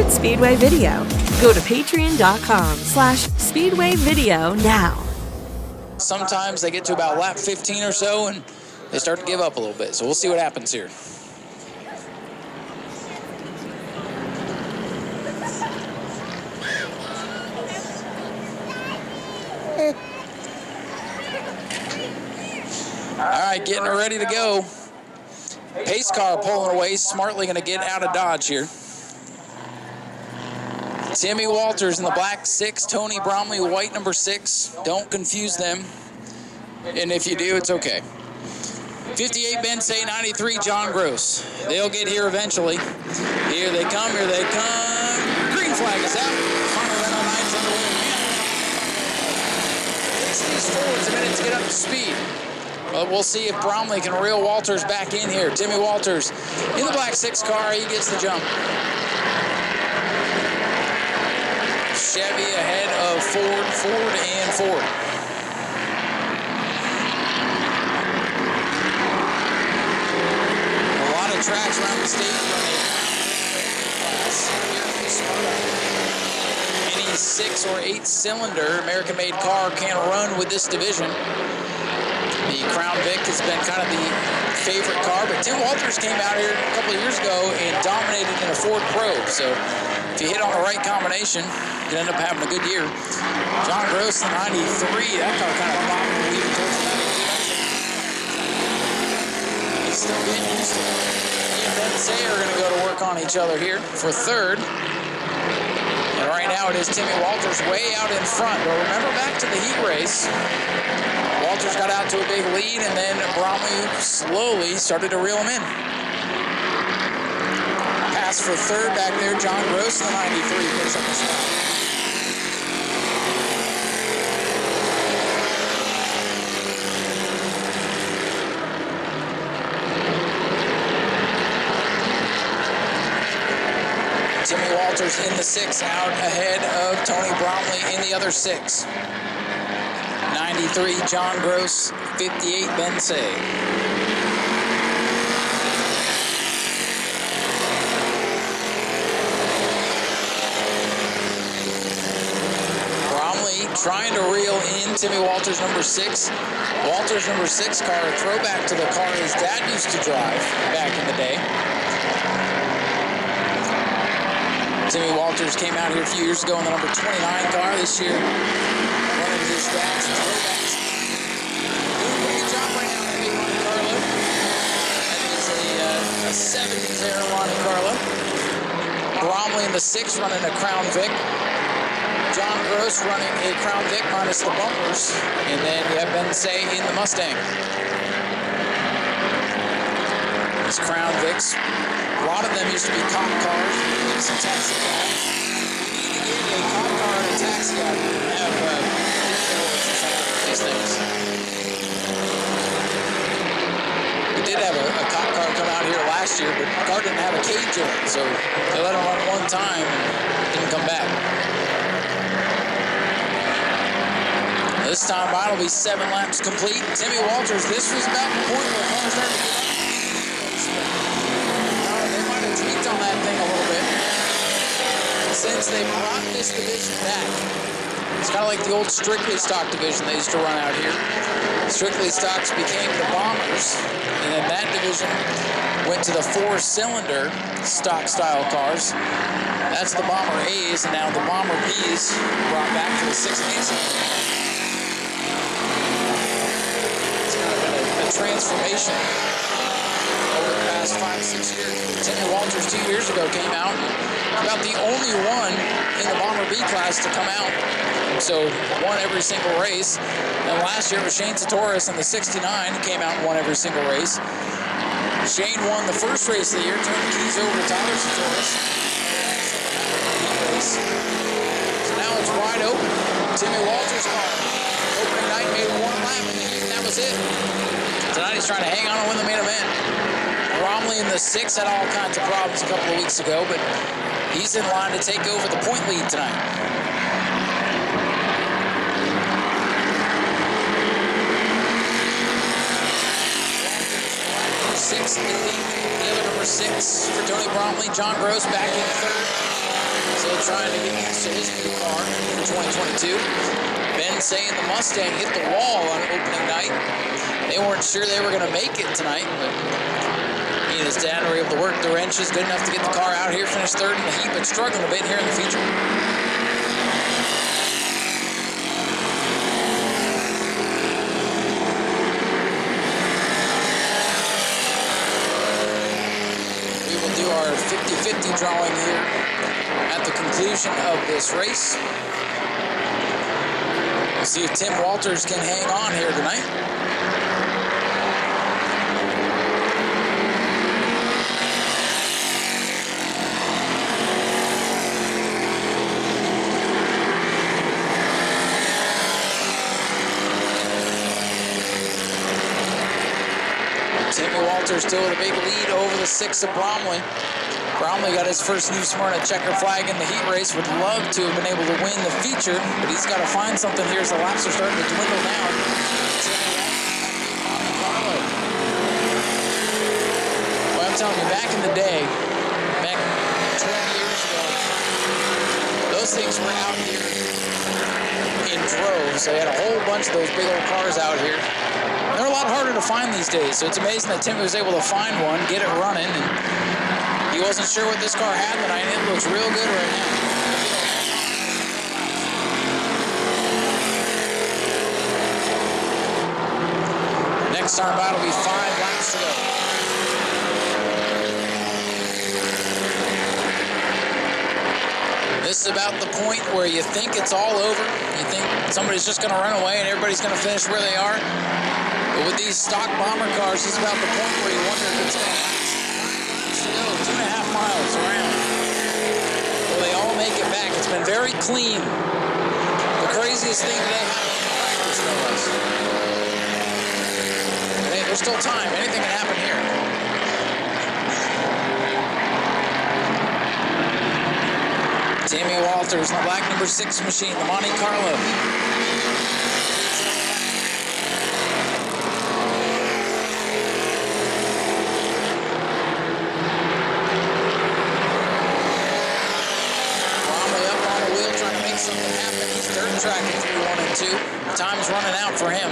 favorite Speedway video. Go to patreon.com/speedwayvideo now. Sometimes they get to about lap 15 or so and they start to give up a little bit. So we'll see what happens here. All right, getting her ready to go. Pace car pulling away, smartly going to get out of Dodge here. Timmy Walters in the black 6, Tony Bromley, white number 6. Don't confuse them. And if you do, it's okay. 58 Ben Say, 93 John Gross. They'll get here eventually. Here they come, here they come. Green flag is out. Final run on 9's underway. Takes these forwards a minute to get up to speed. But we'll see if Bromley can reel Walters back in here. Timmy Walters in the black 6 car. He gets the jump. Chevy ahead of Ford, and Ford. A lot of tracks around the state running class. Any 6 or 8 cylinder American-made car can run with this division. The Crown Vic has been kind of the favorite car, but Tim Walters came out here a couple of years ago and dominated in a Ford Probe. So if you hit on the right combination, you end up having a good year. John Gross, the 93, that car kind of bobbed and weaved towards the back. He's still getting used to it. He and Ben Say are going to go to work on each other here for third. And right now it is Timmy Walters way out in front. But remember back to the heat race, Walters got out to a big lead, and then Bromley slowly started to reel him in. Pass for third back there, John Gross, the 93, picks up the spot. Timmy Walters in the 6, out ahead of Tony Bromley in the other 6. 93, John Gross, 58, Ben Say. Bromley trying to reel in Timmy Walters, number 6. Walters, number 6 car, a throwback to the car his dad used to drive back in the day. Timmy Walters came out here a few years ago in the number 29 car. This year, one of his dad's throwbacks. Doing a pretty good job right now in that big Monte Carlo. That is a 70s era Monte Carlo. Bromley in the 6 running a Crown Vic. John Gross running a Crown Vic minus the bumpers. And then you have Ben Say in the Mustang. These Crown Vics, a lot of them used to be cop cars, some taxi cabs. We need to get a cop car and a taxi out here and have these things. We did have a cop car come out here last year, but the car didn't have a cage in it, so they let him run one time and didn't come back. This time mine will be 7 laps complete. Timmy Walters, this was about the point where cars started to get up. They might have tweaked on that thing a little bit since they brought this division back. It's kind of like the old Strictly Stock division they used to run out here. Strictly Stocks became the Bombers, and then that division went to the 4-cylinder stock style cars. That's the Bomber A's, and now the Bomber B's brought back to the 6 and 8 cylinder. It's kind of been a transformation over the past 5-6 years. Timmy Walters 2 years ago came out, about the only one in the Bomber B class to come out. So won every single race. And last year it was Shane Satoris in the 69, came out and won every single race. Shane won the first race of the year, turned the keys over to Tyler Satoris. So now it's wide open. Timmy Walters' car. Opening night made 1 lap, and that was it. Tonight he's trying to hang on and win the main event. Bromley in the 6 had all kinds of problems a couple of weeks ago, but he's in line to take over the point lead tonight. The other number 6 for Tony Bromley. John Gross back in third. Still trying to get used to his new car for 2022. Ben saying the Mustang hit the wall on opening night. They weren't sure they were going to make it tonight, but he and his dad were able to work the wrenches good enough to get the car out here, finish third in the heat, but struggling a bit here in the feature. We will do our 50-50 drawing here at the conclusion of this race. We'll see if Tim Walters can hang on here tonight. Timmy Walters still with a big lead over the 6 of Bromley. Bromley got his first new Smyrna checker flag in the heat race. Would love to have been able to win the feature, but he's got to find something here as the laps are starting to dwindle down. Well, I'm telling you, back in the day, back 20 years ago, those things were out here in droves. They had a whole bunch of those big old cars out here. They're a lot harder to find these days, so it's amazing that Timmy was able to find one, get it running, and he wasn't sure what this car had tonight, and it looks real good right now. Next time by, it'll be 5 laps to go. This is about the point where you think it's all over. You think somebody's just going to run away and everybody's going to finish where they are. But with these stock bomber cars, it's about the point where you wonder if it's going to last. 2.5 miles around. Will they all make it back? It's been very clean. The craziest thing they have in practice, no less. Hey, there's still time. Anything can happen here. Timmy Walters in the black number 6 machine, the Monte Carlo. Something happened. He's dirt tracking through 1 and 2. Time's running out for him.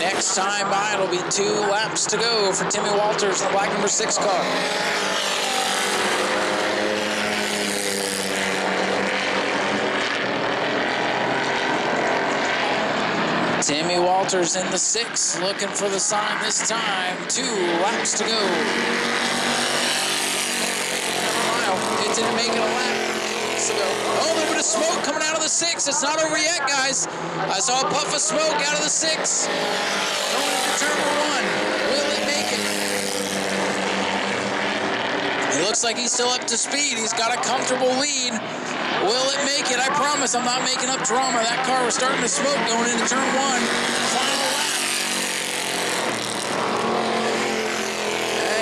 Next time by, it'll be 2 laps to go for Timmy Walters in the black number 6 car. Timmy Walters in the 6, looking for the sign this time. 2 laps to go. It didn't make it a lap. Oh, a little bit of smoke coming out of the 6. It's not over yet, guys. I saw a puff of smoke out of the 6. Going into turn 1. Will it make it? It looks like he's still up to speed. He's got a comfortable lead. Will it make it? I promise I'm not making up drama. That car was starting to smoke going into turn 1. Final lap.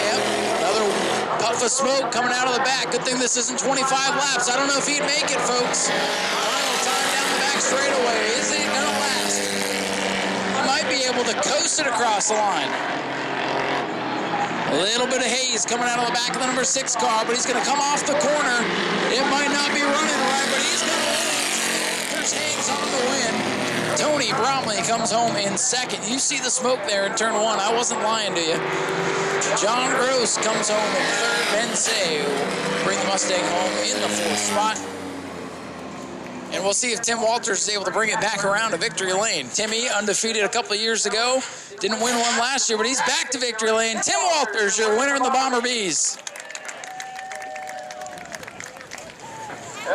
Yep. Another puff of smoke coming out of the back. Good thing this isn't 25 laps. I don't know if he'd make it, folks. Final time down the back straightaway. Is it going to last? He might be able to coast it across the line. A little bit of haze coming out of the back of the number 6 car, but he's going to come off the corner. It might not be running right, but he's going to win. There's Hayes on the win. Tony Bromley comes home in 2nd. You see the smoke there in turn 1. I wasn't lying to you. John Gross comes home in 3rd. Ben Say will bring the Mustang home in the 4th spot. And we'll see if Tim Walters is able to bring it back around to victory lane. Timmy, undefeated a couple of years ago. Didn't win one last year, but he's back to victory lane. Tim Walters, your winner in the Bomber Bees.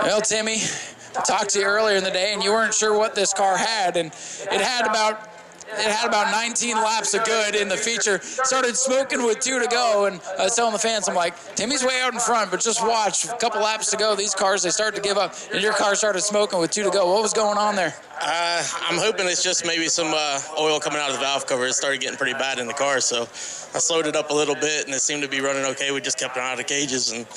Well, Timmy, I talked to you earlier in the day, and you weren't sure what this car had, and it had about 19 laps of good in the feature. Started smoking with 2 to go, and I was telling the fans, I'm like, Timmy's way out in front, but just watch. A couple laps to go, these cars, they start to give up, and your car started smoking with 2 to go. What was going on there? I'm hoping it's just maybe some oil coming out of the valve cover. It started getting pretty bad in the car, so I slowed it up a little bit, and it seemed to be running okay. We just kept it out of the cages, and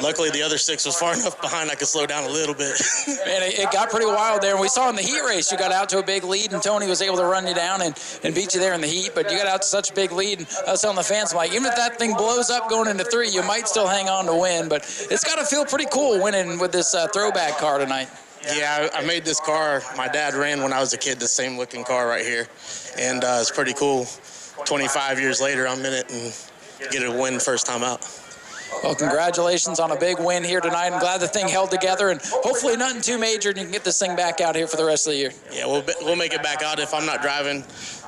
Luckily, the other 6 was far enough behind I could slow down a little bit. Man, it got pretty wild there. And we saw in the heat race, you got out to a big lead, and Tony was able to run you down and beat you there in the heat. But you got out to such a big lead, and I was telling the fans, I'm like, even if that thing blows up going into 3, you might still hang on to win. But it's got to feel pretty cool winning with this throwback car tonight. Yeah, I made this car. My dad ran when I was a kid, the same looking car right here. And it's pretty cool. 25 years later, I'm in it and get a win first time out. Well, congratulations on a big win here tonight. I'm glad the thing held together, and hopefully nothing too major, and you can get this thing back out here for the rest of the year. Yeah, we'll make it back out. If I'm not driving,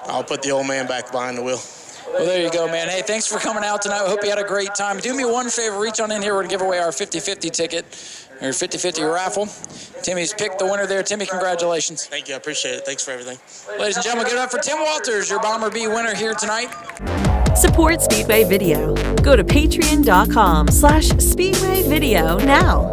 I'll put the old man back behind the wheel. Well, there you go, man. Hey, thanks for coming out tonight. I hope you had a great time. Do me one favor. Reach on in here. We're going to give away our 50-50 ticket, or 50-50 raffle. Timmy's picked the winner there. Timmy, congratulations. Thank you. I appreciate it. Thanks for everything. Ladies and gentlemen, give it up for Tim Walters, your Bomber B winner here tonight. Support Speedway Video. Go to patreon.com/Speedway Video now.